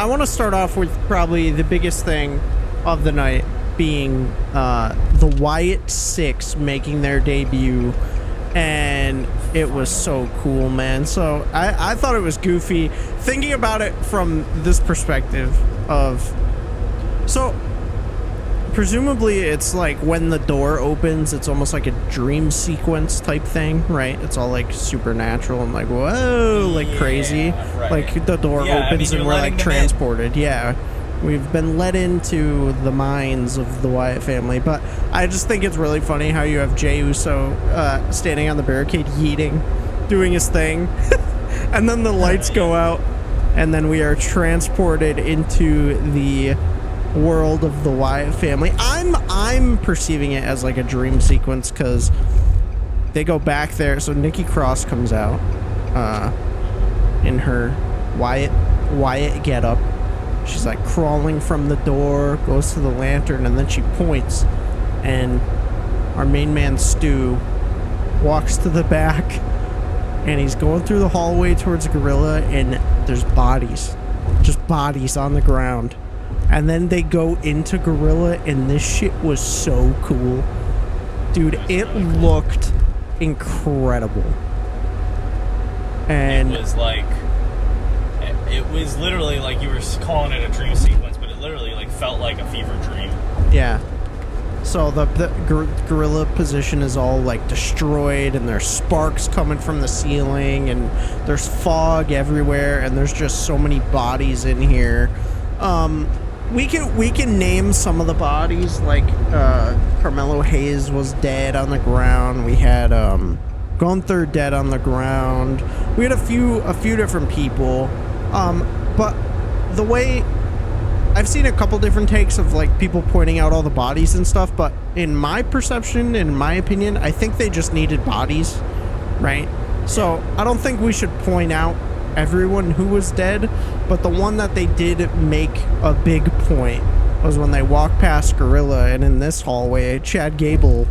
I want to start off with probably the biggest thing of the night being the Wyatt Sicks making their debut, and it was so cool, man. So I thought it was goofy thinking about it from this perspective of, so presumably it's like when the door opens, it's almost like a dream sequence type thing, right? It's all like supernatural and like, whoa, like crazy. Right. Like the door opens and we're like transported. Yeah. We've been led into the minds of the Wyatt family. But I just think it's really funny how you have Jey Uso standing on the barricade, yeeting, doing his thing. And then the lights go out. And then we are transported into the world of the Wyatt family. I'm perceiving it as like a dream sequence because they go back there. So Nikki Cross comes out in her Wyatt getup. She's like crawling from the door, goes to the lantern, and then she points, and our main man Stu walks to the back, and he's going through the hallway towards Gorilla, and there's bodies, just bodies on the ground. And then they go into Gorilla, and this shit was so cool. Dude, it looked incredible. And it was like, it was literally like you were calling it a dream sequence, but it literally like felt like a fever dream. Yeah. So the Gorilla position is all like destroyed, and there's sparks coming from the ceiling, and there's fog everywhere, and there's just so many bodies in here. We can name some of the bodies, like Carmelo Hayes was dead on the ground. We had Gunther dead on the ground. We had a few different people. But the way I've seen a couple different takes of like people pointing out all the bodies and stuff, but in my perception, in my opinion, I think they just needed bodies, right? So I don't think we should point out everyone who was dead, but the one that they did make a big point was when they walked past Gorilla, and in this hallway, Chad Gable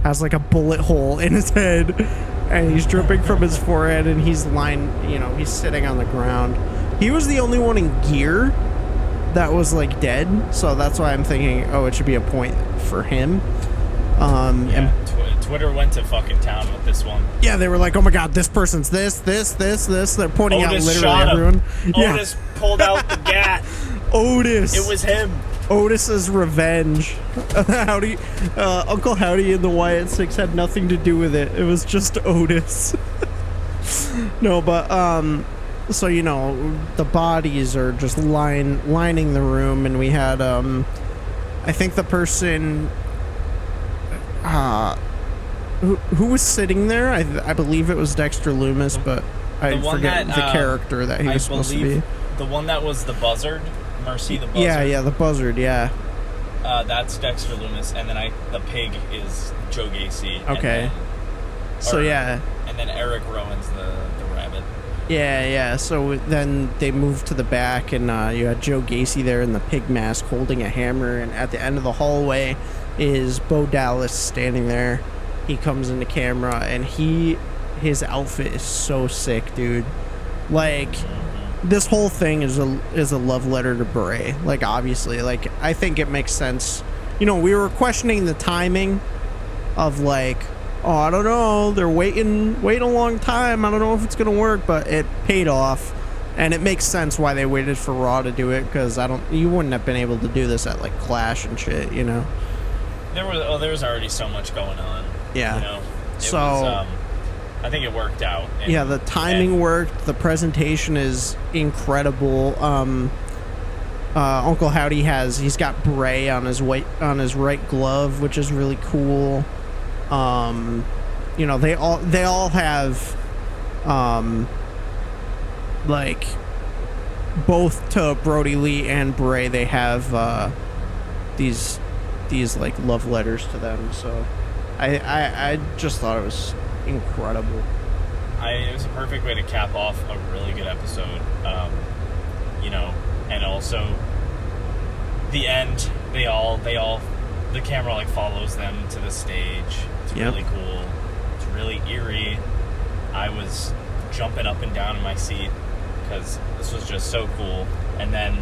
has like a bullet hole in his head, and he's dripping from his forehead, and he's he's sitting on the ground. He was the only one in gear that was like dead, so that's why I'm thinking, oh, it should be a point for him. And Twitter went to fucking town with this one. Yeah, they were like, oh my god, this person's this. They're pointing out literally everyone. Yeah. Otis pulled out the gat. Otis. It was him. Otis's revenge. Howdy, Uncle Howdy and the Wyatt Sicks had nothing to do with it. It was just Otis. No, but so the bodies are just lining the room, and we had I think the person who was sitting there, I believe it was Dexter Loomis, but I forget the character that he was supposed to be. The one that was the buzzard, Mercy the buzzard. Yeah, the buzzard, yeah. That's Dexter Loomis, and then the pig is Joe Gacy. Okay. And then Eric Rowan's the rabbit. Yeah. So then they moved to the back, and you had Joe Gacy there in the pig mask holding a hammer, and at the end of the hallway is Bo Dallas standing there. He comes into camera, and his outfit is so sick, dude. Like, this whole thing is a love letter to Bray. Like, obviously, like, I think it makes sense. We were questioning the timing of like, oh, I don't know, they're waiting a long time, I don't know if it's gonna work, but it paid off, and it makes sense why they waited for Raw to do it, because you wouldn't have been able to do this at like Clash and shit, There was already so much going on. Yeah. I think it worked out. Yeah, the timing worked. The presentation is incredible. Uncle Howdy he's got Bray on his right glove, which is really cool. They all have like, both to Brody Lee and Bray, they have these like love letters to them. So I just thought it was incredible. It was a perfect way to cap off a really good episode. And also the end, the camera like follows them to the stage. It's really cool. It's really eerie. I was jumping up and down in my seat because this was just so cool. And then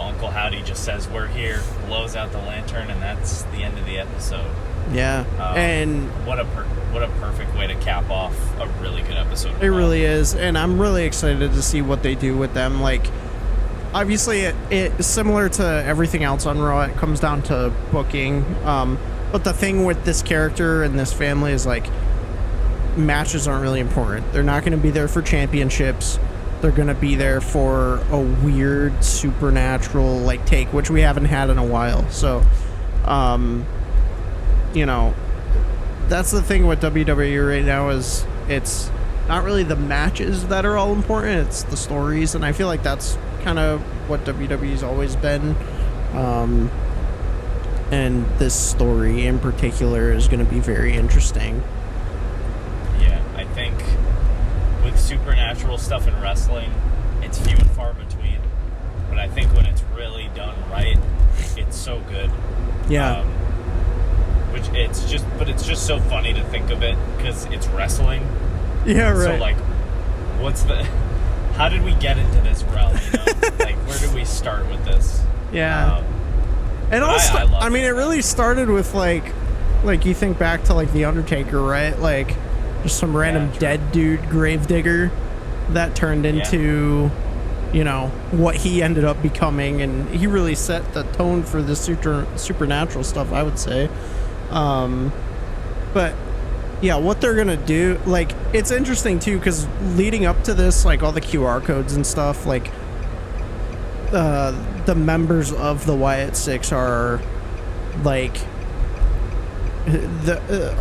Uncle Howdy just says, "We're here," blows out the lantern, and that's the end of the episode. Yeah, and what a perfect way to cap off a really good episode. It really is, and I'm really excited to see what they do with them. Like, obviously, it similar to everything else on Raw. It comes down to booking. But the thing with this character and this family is, like, matches aren't really important. They're not going to be there for championships. They're going to be there for a weird supernatural, like, take, which we haven't had in a while. So, that's the thing with WWE right now is it's not really the matches that are all important. It's the stories, and I feel like that's kind of what WWE's always been. And this story in particular is going to be very interesting. Yeah, I think with supernatural stuff in wrestling, it's few and far between. But I think when it's really done right, it's so good. Yeah. It's just so funny to think of it because it's wrestling. Yeah, right. So, like, how did we get into this realm, Like, where did we start with this? Yeah. And also, I mean, it really started with, like you think back to, like, The Undertaker, right? Like, just some random dead dude gravedigger that turned into, what he ended up becoming. And he really set the tone for the supernatural stuff, I would say. But yeah, what they're gonna do, like, it's interesting too, because leading up to this, like, all the QR codes and stuff, like, the members of the Wyatt Sicks are, like,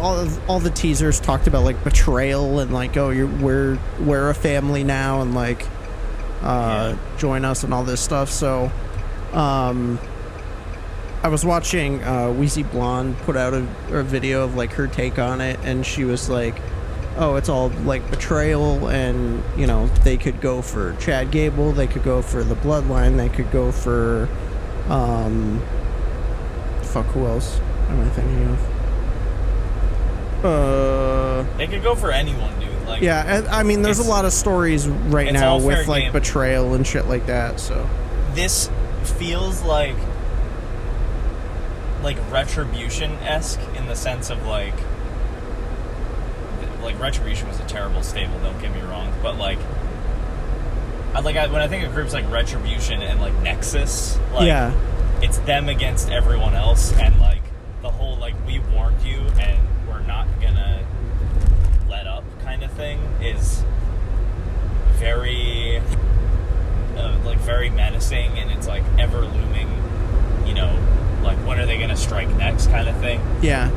all the teasers talked about, like, betrayal and, like, oh, we're a family now, and, like, join us and all this stuff. So I was watching Weezy Blonde put out a video of, like, her take on it, and she was like, oh, it's all, like, betrayal, and, they could go for Chad Gable, they could go for the Bloodline, they could go for, who else am I thinking of? They could go for anyone, dude. Like, yeah, I mean, there's a lot of stories right now with, like, game. Betrayal and shit like that, so. This feels like Retribution-esque in the sense of, like Retribution was a terrible stable, don't get me wrong, but, like, when I think of groups like Retribution and, like, Nexus, like, yeah, it's them against everyone else, and, like, the whole, like, we warned you and we're not gonna let up kind of thing is very, very menacing, and it's, like, ever looming, like, when are they gonna strike next kind of thing. Yeah.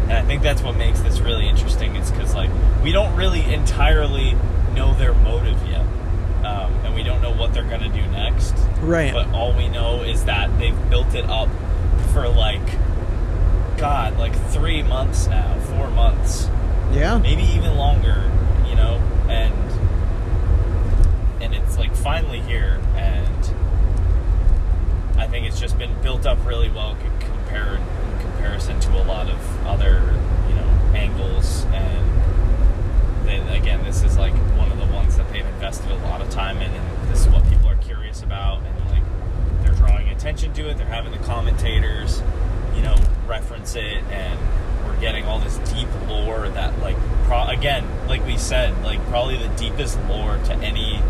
And I think that's what makes this really interesting, is because, like, we don't really entirely know their motive yet. And we don't know what they're going to do next. Right. But all we know is that they've built it up for, like, 3 months now, 4 months. Yeah. Maybe even longer, and it's, like, finally here, and I think it's just been built up really well in comparison to a lot of other, angles, and then, again, this is, like, one of the ones that they've invested a lot of time in, and this is what people are curious about, and, like, they're drawing attention to it, they're having the commentators, reference it, and we're getting all this deep lore that, like, again, like we said, like, probably the deepest lore to any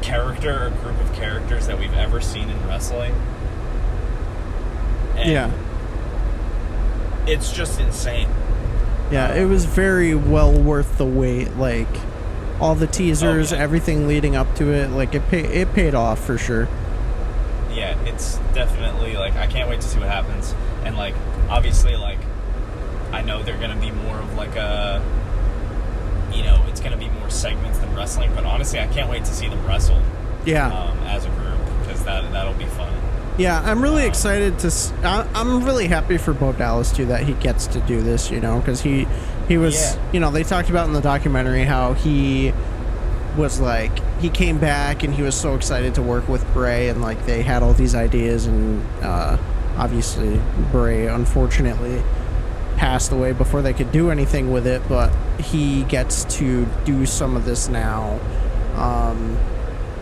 character or group of characters that we've ever seen in wrestling. And yeah. It's just insane. Yeah, it was very well worth the wait. Like, all the teasers, everything leading up to it, like, it paid off for sure. Yeah, it's definitely, like, I can't wait to see what happens. And, like, obviously, like, I know they're going to be more of, like, it's going to be more segments than wrestling, but honestly, I can't wait to see them wrestle. Yeah. As a group, because that'll be fun. Yeah, I'm really excited to. I'm really happy for Bo Dallas too that he gets to do this, because he was, they talked about in the documentary how he was, like, he came back and he was so excited to work with Bray, and, like, they had all these ideas, and obviously Bray unfortunately passed away before they could do anything with it, but he gets to do some of this now.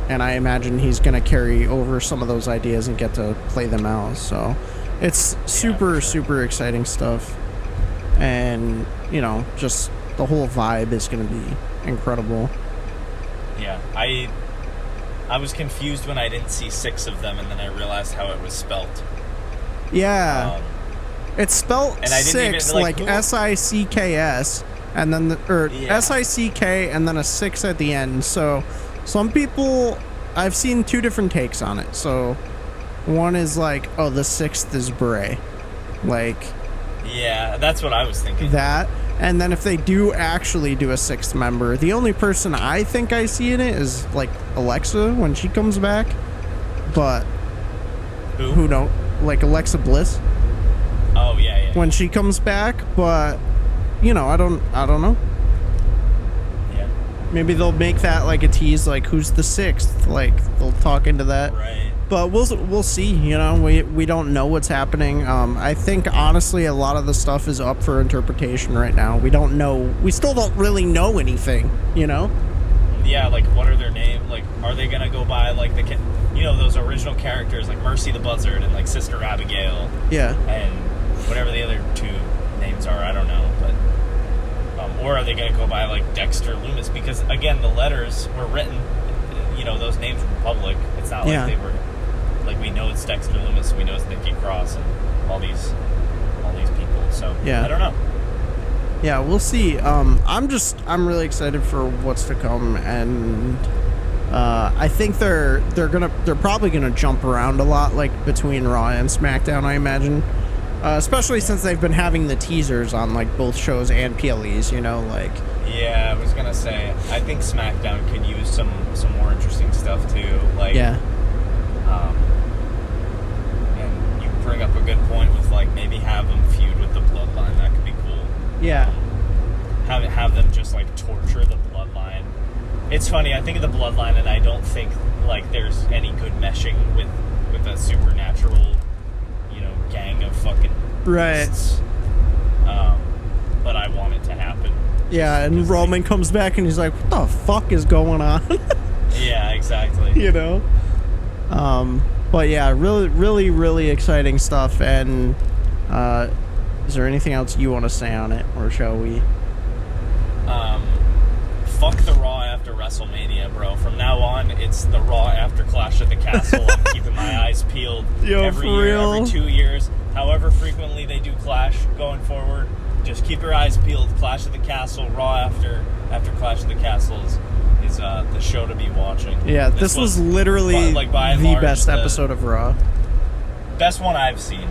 and I imagine he's going to carry over some of those ideas and get to play them out. So it's super exciting stuff, and you know, just the whole vibe is going to be incredible. Yeah, I was confused when I didn't see 6 of them, and then I realized how it was spelt. Yeah, it's spelt and I didn't six, even, like SICKS, and then SICK, and then a 6 at the end. So some people, I've seen 2 different takes on it. So one is like, oh, the 6th is Bray, like, yeah, that's what I was thinking. That, and then if they do actually do a 6th member, the only person I think I see in it is like Alexa when she comes back. But who knows? Like Alexa Bliss. Oh yeah. When she comes back, but you know, I don't know. Yeah. Maybe they'll make that like a tease, like who's the 6th? Like they'll talk into that. Right. But we'll see. You know, we don't know what's happening. I think honestly, a lot of the stuff is up for interpretation right now. We don't know. We still don't really know anything. You know. Yeah, like what are their names? Like, are they gonna go by like those original characters like Mercy the Buzzard and like Sister Abigail? Yeah. And whatever the other 2 names are, I don't know. But or are they gonna go by like Dexter Loomis? Because again, the letters were written. You know, those names were public. It's not like they were. Like, we know it's Dexter Loomis, we know it's Nikki Cross, and all these people. So yeah. I don't know. Yeah, we'll see. I'm really excited for what's to come, and I think they're probably gonna jump around a lot, like between Raw and SmackDown, I imagine. Especially since they've been having the teasers on like both shows and PLEs, you know, like. Yeah, I was gonna say, I think SmackDown could use some more interesting stuff too. Like, yeah. And you bring up a good point with like maybe have them feud with the Bloodline. That could be cool. Yeah. Have them just like torture the Bloodline. It's funny. I think of the Bloodline, and I don't think like there's any good meshing with a supernatural, you know, gang of fucking beasts. But I want it to happen. Yeah, and Roman comes back and he's like, "What the fuck is going on?" Yeah, exactly. You know. But yeah, really exciting stuff. And is there anything else you want to say on it, or shall we? Fuck the Raw after WrestleMania, bro. From now on, it's the Raw after Clash at the Castle. I'm keeping my eyes peeled. Every year, every 2 years, however frequently they do Clash going forward. Just keep your eyes peeled. Clash at the Castle, Raw after Clash at the Castle is the show to be watching. Yeah, this was literally by and the large, best episode of Raw. Best one I've seen.